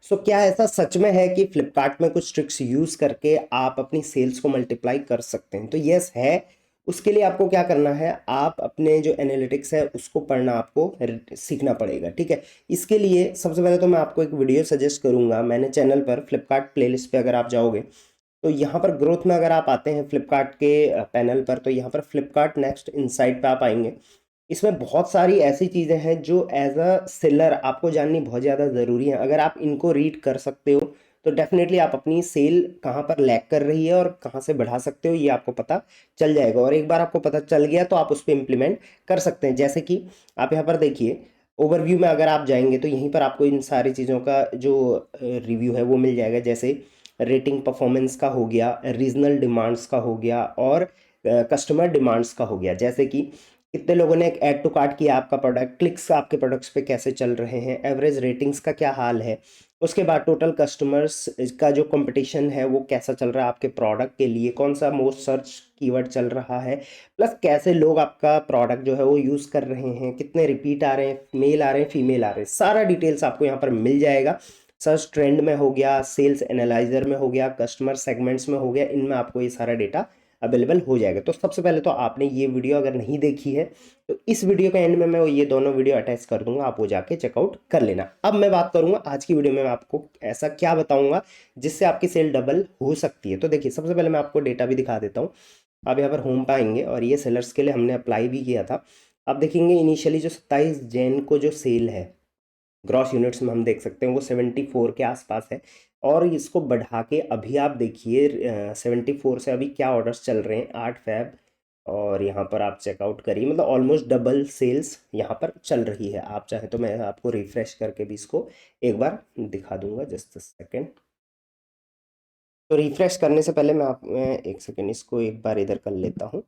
सो क्या ऐसा सच में है कि फ्लिपकार्ट में कुछ ट्रिक्स यूज़ करके आप अपनी सेल्स को मल्टीप्लाई कर सकते हैं? तो यस है। उसके लिए आपको क्या करना है, आप अपने जो एनालिटिक्स है उसको पढ़ना आपको सीखना पड़ेगा, ठीक है। इसके लिए सबसे पहले तो मैं आपको एक वीडियो सजेस्ट करूंगा। मैंने चैनल पर फ्लिपकार्ट प्लेलिस्ट पे अगर आप जाओगे तो यहाँ पर ग्रोथ में अगर आप आते हैं फ्लिपकार्ट के पैनल पर, तो यहाँ पर फ्लिपकार्ट नेक्स्ट इनसाइट पे आप आएंगे। इसमें बहुत सारी ऐसी चीज़ें हैं जो एज अ सेलर आपको जाननी बहुत ज़्यादा ज़रूरी है। अगर आप इनको रीड कर सकते हो तो डेफिनेटली आप अपनी सेल कहाँ पर लैग कर रही है और कहाँ से बढ़ा सकते हो ये आपको पता चल जाएगा। और एक बार आपको पता चल गया तो आप उस पर इम्प्लीमेंट कर सकते हैं। जैसे कि आप यहाँ पर देखिए, ओवरव्यू में अगर आप जाएंगे तो यहीं पर आपको इन सारी चीज़ों का जो रिव्यू है वो मिल जाएगा। जैसे रेटिंग परफॉर्मेंस का हो गया, रीजनल डिमांड्स का हो गया और कस्टमर डिमांड्स का हो गया। जैसे कि कितने लोगों ने एक ऐड टू कार्ट किया आपका प्रोडक्ट, क्लिक्स आपके प्रोडक्ट्स पे कैसे चल रहे हैं, एवरेज रेटिंग्स का क्या हाल है। उसके बाद टोटल कस्टमर्स का जो कंपटीशन है वो कैसा चल रहा है आपके प्रोडक्ट के लिए, कौन सा मोस्ट सर्च कीवर्ड चल रहा है, प्लस कैसे लोग आपका प्रोडक्ट जो है वो यूज़ कर रहे हैं, कितने रिपीट आ रहे हैं, मेल आ रहे हैं, फीमेल आ रहे हैं, सारा डिटेल्स आपको यहाँ पर मिल जाएगा। सर्च ट्रेंड में हो गया, सेल्स एनालाइजर में हो गया, कस्टमर सेगमेंट्स में हो गया, इनमें आपको ये सारा डेटा अवेलेबल हो जाएगा। तो सबसे पहले तो आपने ये वीडियो अगर नहीं देखी है तो इस वीडियो के एंड में मैं ये दोनों वीडियो अटैच कर दूंगा, आप वो जाके चेकआउट कर लेना। अब मैं बात करूंगा आज की वीडियो में मैं आपको ऐसा क्या बताऊंगा जिससे आपकी सेल डबल हो सकती है। तो देखिए, सबसे पहले मैं आपको डेटा भी दिखा देता हूँ। आप यहाँ पर होम पे आएंगे और ये सेलर्स के लिए हमने अप्लाई भी किया था। आप देखेंगे इनिशियली जो 27 जैन को जो सेल है ग्रॉस यूनिट्स में हम देख सकते हैं वो 74 के आसपास है। और इसको बढ़ा के अभी आप देखिए 74 से अभी क्या ऑर्डर्स चल रहे हैं 8 फैब। और यहाँ पर आप चेकआउट करिए, मतलब ऑलमोस्ट डबल सेल्स यहाँ पर चल रही है। आप चाहे तो मैं आपको रिफ्रेश करके भी इसको एक बार दिखा दूंगा, जस्ट सेकेंड। तो रिफ्रेश करने से पहले मैं एक सेकेंड इसको एक बार इधर कर लेता हूँ।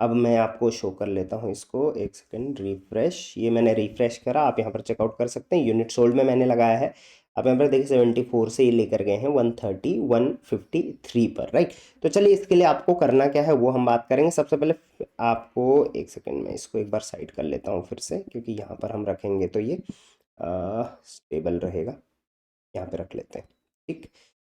अब मैं आपको शो कर लेता हूँ इसको, एक सेकेंड। रिफ्रेश, ये मैंने रिफ्रेश करा, आप यहाँ पर चेकआउट कर सकते हैं। यूनिट सोल्ड में मैंने लगाया है। आप यहाँ पर देखिए 74 से ये लेकर गए हैं 130 153 पर, राइट। तो चलिए इसके लिए आपको करना क्या है वो हम बात करेंगे। सबसे पहले आपको एक सेकेंड में इसको एक बार साइड कर लेता हूँ फिर से, क्योंकि यहाँ पर हम रखेंगे तो ये स्टेबल रहेगा। यहाँ पे रख लेते हैं, ठीक।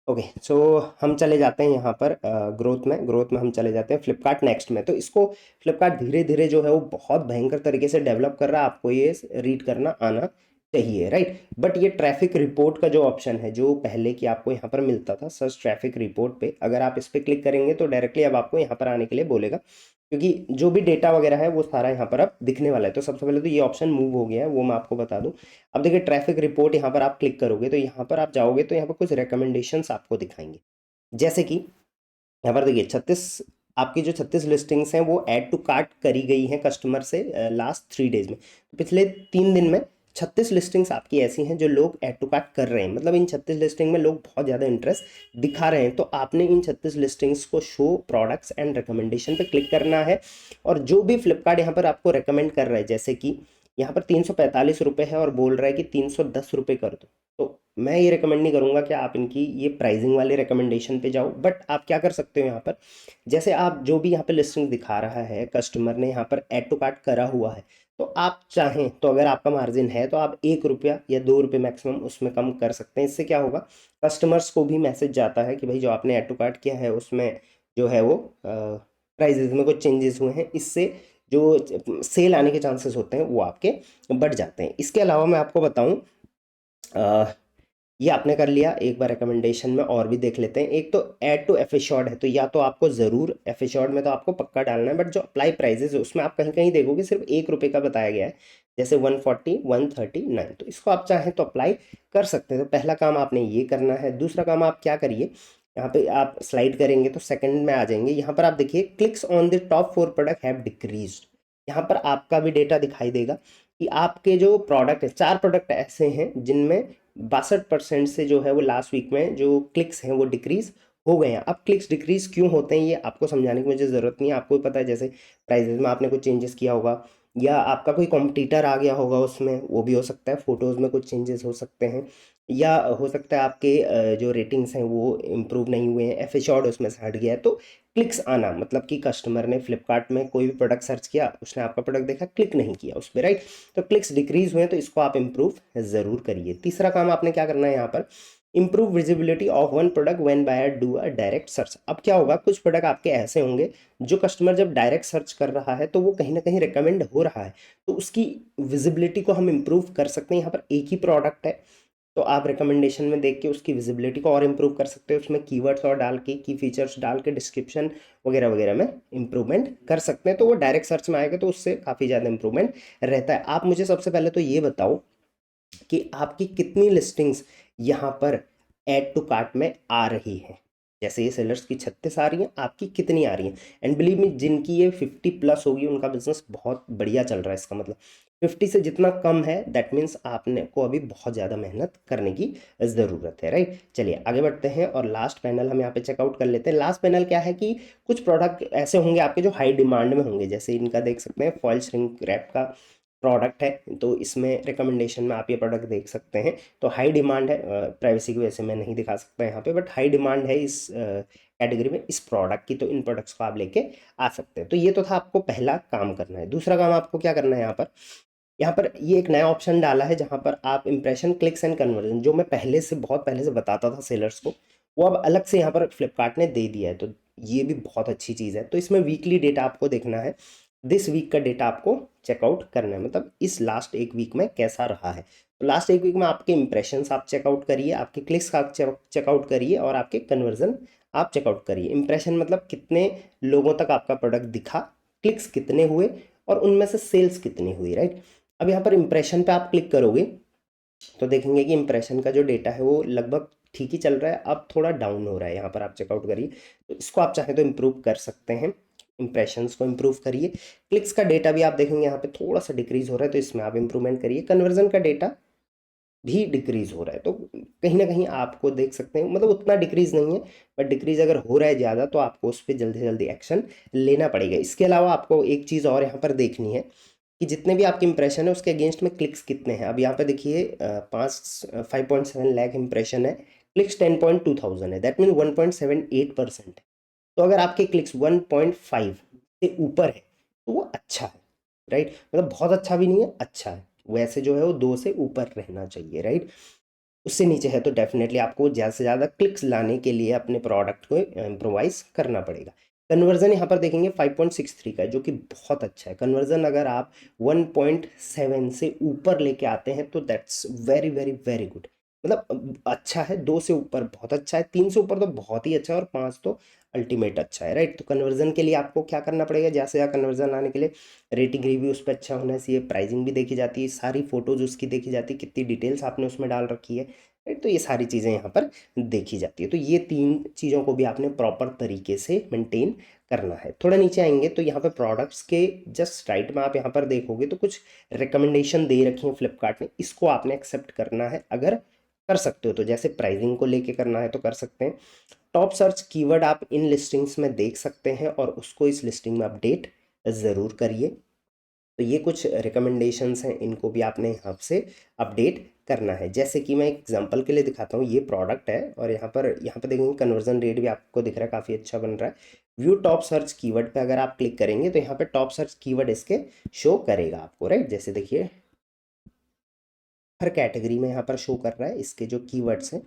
ओके, सो हम चले जाते हैं यहाँ पर ग्रोथ में हम चले जाते हैं फ्लिपकार्ट नेक्स्ट में। तो इसको फ्लिपकार्ट धीरे धीरे जो है वो बहुत भयंकर तरीके से डेवलप कर रहा है, आपको ये रीड करना आना चाहिए, राइट। बट ये ट्रैफिक रिपोर्ट का जो ऑप्शन है जो पहले कि आपको यहाँ पर मिलता था सर्च ट्रैफिक रिपोर्ट पे, अगर आप इस पर क्लिक करेंगे तो डायरेक्टली अब आपको यहाँ पर आने के लिए बोलेगा, क्योंकि जो भी डेटा वगैरह है वो सारा यहाँ पर अब दिखने वाला है। तो सबसे पहले तो ये ऑप्शन मूव हो गया है, वो मैं आपको बता दूं। अब देखिए ट्रैफिक रिपोर्ट यहाँ पर आप क्लिक करोगे तो यहाँ पर आप जाओगे तो यहाँ पर कुछ रिकमेंडेशंस आपको दिखाएंगे। जैसे कि यहाँ पर देखिए 36 आपकी जो 36 लिस्टिंग्स हैं वो ऐड टू कार्ट करी गई हैं कस्टमर से लास्ट 3 डेज में। तो पिछले 3 दिन में 36 लिस्टिंग्स आपकी ऐसी हैं जो लोग ऐड टू कार्ट कर रहे हैं, मतलब इन 36 लिस्टिंग में लोग बहुत ज़्यादा इंटरेस्ट दिखा रहे हैं। तो आपने इन 36 लिस्टिंग्स को शो प्रोडक्ट्स एंड रिकमेंडेशन पे क्लिक करना है। और जो भी फ्लिपकार्ट यहाँ पर आपको रिकमेंड कर रहा है, जैसे कि यहाँ पर 345 रुपये है और बोल रहा है कि 310 रुपये कर दो, तो मैं ये रिकमेंड नहीं करूँगा कि आप इनकी ये प्राइसिंग वाले रिकमेंडेशन पे जाओ। बट आप क्या कर सकते हो यहाँ पर, जैसे आप जो भी यहाँ पे लिस्टिंग दिखा रहा है कस्टमर ने यहाँ पर ऐड टू कार्ट करा हुआ है, तो आप चाहें तो अगर आपका मार्जिन है तो आप 1 रुपया या 2 रुपये मैक्सिमम उसमें कम कर सकते हैं। इससे क्या होगा, कस्टमर्स को भी मैसेज जाता है कि भाई जो आपने ऐड टू कार्ट किया है उसमें जो है वो प्राइजेज में कुछ चेंजेस हुए हैं। इससे जो सेल आने के चांसेस होते हैं वो आपके बढ़ जाते हैं। इसके अलावा मैं आपको बताऊं, ये आपने कर लिया। एक बार रिकमेंडेशन में और भी देख लेते हैं। एक तो ऐड टू एफिशॉर्ड है, तो या तो आपको ज़रूर एफिशॉर्ड में तो आपको पक्का डालना है, बट जो अप्लाई प्राइजेस है उसमें आप कहीं कहीं देखोगे सिर्फ 1 रुपये का बताया गया है, जैसे 140 139। तो इसको आप चाहें तो अप्लाई कर सकते हैं। तो पहला काम आपने ये करना है। दूसरा काम आप क्या करिए, यहाँ पे आप स्लाइड करेंगे तो सेकंड में आ जाएंगे। यहाँ पर आप देखिए clicks on the top 4 product have decreased. यहाँ पर आपका भी डेटा दिखाई देगा कि आपके जो प्रोडक्ट है, 4 प्रोडक्ट ऐसे हैं जिनमें 62% से जो है वो लास्ट वीक में जो क्लिक्स हैं वो डिक्रीज हो गए हैं। अब क्लिक्स डिक्रीज क्यों होते हैं ये आपको समझाने की मुझे ज़रूरत नहीं है, आपको भी पता है। जैसे प्राइजेज में आपने कुछ चेंजेस किया होगा या आपका कोई कॉम्पिटिटर आ गया होगा उसमें, वो भी हो सकता है। फोटोज़ में कुछ चेंजेस हो सकते हैं, या हो सकता है आपके जो रेटिंग्स हैं वो इम्प्रूव नहीं हुए हैं, एफिशॉर्ड उसमें से हट गया है। तो क्लिक्स आना मतलब कि कस्टमर ने फ्लिपकार्ट में कोई भी प्रोडक्ट सर्च किया, उसने आपका प्रोडक्ट देखा, क्लिक नहीं किया उस पर, राइट। तो क्लिक्स डिक्रीज हुए हैं, तो इसको आप इम्प्रूव ज़रूर करिए। तीसरा काम आपने क्या करना है यहाँ पर, improve visibility of one product when buyer do a direct search. अब क्या होगा, कुछ प्रोडक्ट आपके ऐसे होंगे जो कस्टमर जब डायरेक्ट सर्च कर रहा है तो वो कहीं ना कहीं रिकमेंड हो रहा है, तो उसकी विजिबिलिटी को हम इम्प्रूव कर सकते हैं। यहाँ पर एक ही प्रोडक्ट है तो आप रिकमेंडेशन में देख के उसकी विजिबिलिटी को और इम्प्रूव कर सकते हो, उसमें कीवर्ड्स और डाल के, की फीचर्स डाल के, डिस्क्रिप्शन वगैरह वगैरह में इम्प्रूवमेंट कर सकते हैं। तो वो डायरेक्ट सर्च में आएगा तो उससे काफ़ी ज़्यादा इम्प्रूवमेंट रहता है। आप मुझे सबसे पहले तो ये बताओ कि आपकी कितनी लिस्टिंग्स यहाँ पर ऐड टू कार्ट में आ रही है। जैसे ये सेलर्स की 36 आ रही हैं, आपकी कितनी आ रही हैं? एंड बिलीव मी, जिनकी ये 50 प्लस होगी उनका बिजनेस बहुत बढ़िया चल रहा है। इसका मतलब 50 से जितना कम है दैट मीन्स आपने को अभी बहुत ज़्यादा मेहनत करने की ज़रूरत है, राइट। चलिए आगे बढ़ते हैं और लास्ट पैनल हम यहाँ पे चेकआउट कर लेते हैं। लास्ट पैनल क्या है कि कुछ प्रोडक्ट ऐसे होंगे आपके जो हाई डिमांड में होंगे, जैसे इनका देख सकते हैं फॉइल श्रिंक रैप का प्रोडक्ट है, तो इसमें रिकमेंडेशन में आप ये प्रोडक्ट देख सकते हैं। तो हाई डिमांड है, प्राइवेसी की वजह से मैं नहीं दिखा सकता यहाँ पे, बट हाई डिमांड है इस कैटेगरी में इस प्रोडक्ट की, तो इन प्रोडक्ट्स को आप लेके आ सकते हैं। तो ये तो था आपको पहला काम करना है। दूसरा काम आपको क्या करना है, यहाँ पर ये एक नया ऑप्शन डाला है जहाँ पर आप इंप्रेशन, क्लिक्स एंड कन्वर्जन, जो मैं पहले से बहुत पहले से बताता था सेलर्स को, वो अब अलग से यहाँ पर फ्लिपकार्ट ने दे दिया है। तो ये भी बहुत अच्छी चीज़ है। तो इसमें वीकली डेटा आपको देखना है, दिस वीक का डेटा आपको चेकआउट करना है, मतलब इस लास्ट एक वीक में कैसा रहा है। तो लास्ट एक वीक में आपके इंप्रेशंस आप चेकआउट करिए, आपके क्लिक्स का चेकआउट करिए और आपके कन्वर्जन आप चेकआउट करिए। इंप्रेशन मतलब कितने लोगों तक आपका प्रोडक्ट दिखा, क्लिक्स कितने हुए और उनमें से सेल्स कितनी हुई, राइट। अब यहाँ पर इंप्रेशन पे आप क्लिक करोगे तो देखेंगे कि इंप्रेशन का जो डेटा है वो लगभग ठीक ही चल रहा है, अब थोड़ा डाउन हो रहा है। यहाँ पर आप चेकआउट करिए, तो इसको आप चाहें तो इम्प्रूव कर सकते हैं, इंप्रेशंस को इम्प्रूव करिए। क्लिक्स का डेटा भी आप देखेंगे यहाँ पे थोड़ा सा डिक्रीज हो रहा है, तो इसमें आप इम्प्रूवमेंट करिए। कन्वर्जन का डेटा भी डिक्रीज हो रहा है, तो कहीं ना कहीं आपको देख सकते हैं, मतलब उतना डिक्रीज नहीं है, बट डिक्रीज अगर हो रहा है ज़्यादा तो आपको उस पर जल्दी से जल्दी एक्शन लेना पड़ेगा। इसके अलावा आपको एक चीज़ और यहाँ पर देखनी है कि जितने भी आपके इंप्रेशन है उसके अगेंस्ट में क्लिक्स कितने हैं। अब यहाँ पे देखिए 5.7 लाख इंप्रेशन है, क्लिक्स 10.2 थाउजेंड है, दैट मीन 1.78% है। तो अगर आपके क्लिक्स 1.5 से ऊपर है तो वो अच्छा है, राइट। मतलब बहुत अच्छा भी नहीं है, अच्छा है। वैसे जो है वो 2 से ऊपर रहना चाहिए, राइट। उससे नीचे है तो डेफिनेटली आपको ज़्यादा से ज़्यादा क्लिक्स लाने के लिए अपने प्रोडक्ट को इम्प्रोवाइज करना पड़ेगा। कन्वर्जन यहाँ पर देखेंगे 5.63 का है, जो कि बहुत अच्छा है। कन्वर्जन अगर आप 1.7 से ऊपर लेके आते हैं तो that's very very very good, मतलब अच्छा है। 2 से ऊपर बहुत अच्छा है, 3 से ऊपर तो बहुत ही अच्छा है और 5 तो अल्टीमेट अच्छा है, राइट। तो कन्वर्जन के लिए आपको क्या करना पड़ेगा, ज़्यादा से ज़्यादा कन्वर्जन लाने के लिए रेटिंग रिव्यू उस पर अच्छा होना चाहिए, प्राइसिंग भी देखी जाती है, सारी फोटोज उसकी देखी जाती है, कितनी डिटेल्स आपने उसमें डाल रखी है, राइट। तो ये सारी चीज़ें यहाँ पर देखी जाती है। तो ये 3 चीज़ों को भी आपने प्रॉपर तरीके से मेंटेन करना है। थोड़ा नीचे आएंगे तो यहाँ पे प्रोडक्ट्स के जस्ट राइट में आप यहाँ पर देखोगे तो कुछ रिकमेंडेशन दे रखी है फ्लिपकार्ट ने, इसको आपने एक्सेप्ट करना है अगर कर सकते हो तो। जैसे प्राइसिंग को लेके करना है तो कर सकते हैं। टॉप सर्च कीवर्ड आप इन लिस्टिंग्स में देख सकते हैं और उसको इस लिस्टिंग में अपडेट ज़रूर करिए। तो ये कुछ रिकमेंडेशंस हैं, इनको भी आपने यहाँ से अपडेट करना है। जैसे कि मैं एग्जांपल के लिए दिखाता हूँ, ये प्रोडक्ट है और यहाँ पर देखेंगे कन्वर्जन रेट भी आपको दिख रहा है, काफ़ी अच्छा बन रहा है। व्यू टॉप सर्च कीवर्ड पे अगर आप क्लिक करेंगे तो यहाँ पे टॉप सर्च कीवर्ड इसके शो करेगा आपको, राइट। जैसे देखिए हर कैटेगरी में यहाँ पर शो कर रहा है इसके जो कीवर्ड्स हैं,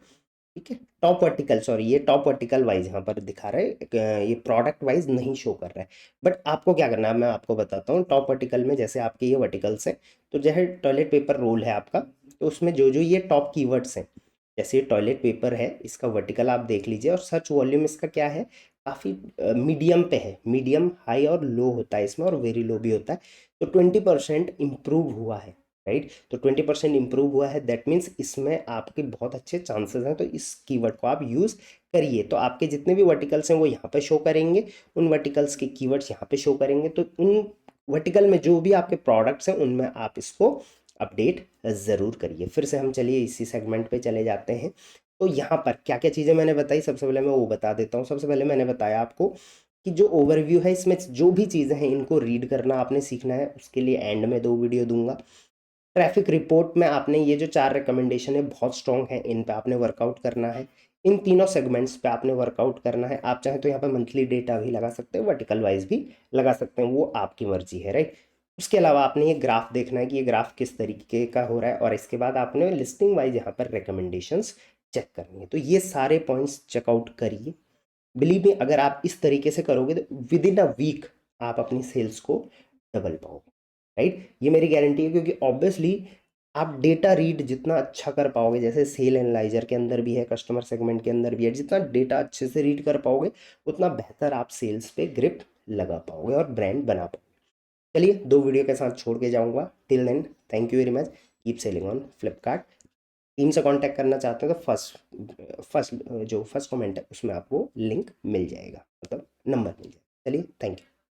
ठीक है। टॉप वर्टिकल, सॉरी ये टॉप वर्टिकल वाइज यहाँ पर दिखा रहा है, ये प्रोडक्ट वाइज नहीं शो कर रहा है। बट आपको क्या करना है मैं आपको बताता हूँ। टॉप वर्टिकल में जैसे आपके ये वर्टिकल्स हैं, तो जैसे टॉयलेट पेपर रोल है आपका, तो उसमें जो जो ये टॉप कीवर्ड्स हैं, जैसे ये टॉयलेट पेपर है, इसका वर्टिकल आप देख लीजिए और सर्च वॉल्यूम इसका क्या है, काफ़ी मीडियम पे है। मीडियम, हाई और लो होता है इसमें और वेरी लो भी होता है। तो 20% इम्प्रूव हुआ है, राइट। तो 20% इम्प्रूव हुआ है, दैट मीन्स इसमें आपके बहुत अच्छे चांसेस हैं। तो इस कीवर्ड को आप यूज़ करिए, तो आपके जितने भी वर्टिकल्स हैं वो यहाँ पे शो करेंगे, उन वर्टिकल्स के कीवर्ड्स यहाँ पे शो करेंगे। तो उन वर्टिकल में जो भी आपके प्रोडक्ट्स हैं उनमें आप इसको अपडेट ज़रूर करिए। फिर से हम चलिए इसी सेगमेंट पे चले जाते हैं। तो यहाँ पर क्या क्या चीज़ें मैंने बताई, सबसे पहले मैं वो बता देता हूँ। सबसे पहले मैंने बताया आपको कि जो ओवरव्यू है इसमें जो भी चीज़ें हैं इनको रीड करना आपने सीखना है, उसके लिए एंड में 2 वीडियो दूंगा। ट्रैफिक रिपोर्ट में आपने ये जो 4 रिकमेंडेशन है बहुत स्ट्रॉन्ग है, इन पे आपने वर्कआउट करना है। इन तीनों सेगमेंट्स पे आपने वर्कआउट करना है। आप चाहें तो यहाँ पे मंथली डेटा भी लगा सकते हैं, वर्टिकल वाइज भी लगा सकते हैं, वो आपकी मर्जी है, राइट। उसके अलावा आपने ये ग्राफ देखना है कि ये ग्राफ किस तरीके का हो रहा है और इसके बाद आपने लिस्टिंग वाइज यहाँ पर रिकमेंडेशंस चेक करनी है। तो ये सारे पॉइंट्स चेकआउट करिए। बिलीव मी, अगर आप इस तरीके से करोगे तो विद इन अ वीक आप अपनी सेल्स को डबल पाओगे, राइट? ये मेरी गारंटी है, क्योंकि ऑब्वियसली आप डेटा रीड जितना अच्छा कर पाओगे, जैसे सेल एनालाइजर के अंदर भी है, कस्टमर सेगमेंट के अंदर भी है, जितना डेटा अच्छे से रीड कर पाओगे उतना बेहतर आप सेल्स पे ग्रिप लगा पाओगे और ब्रांड बना पाओगे। चलिए, 2 वीडियो के साथ छोड़ के जाऊंगा। Till then, thank you very much. Keep selling on Flipkart. Team से कांटेक्ट करना चाहते हो तो फर्स्ट जो फर्स्ट कमेंट है उसमें आपको लिंक मिल जाएगा, मतलब नंबर मिल जाएगा। चलिए, थैंक यू।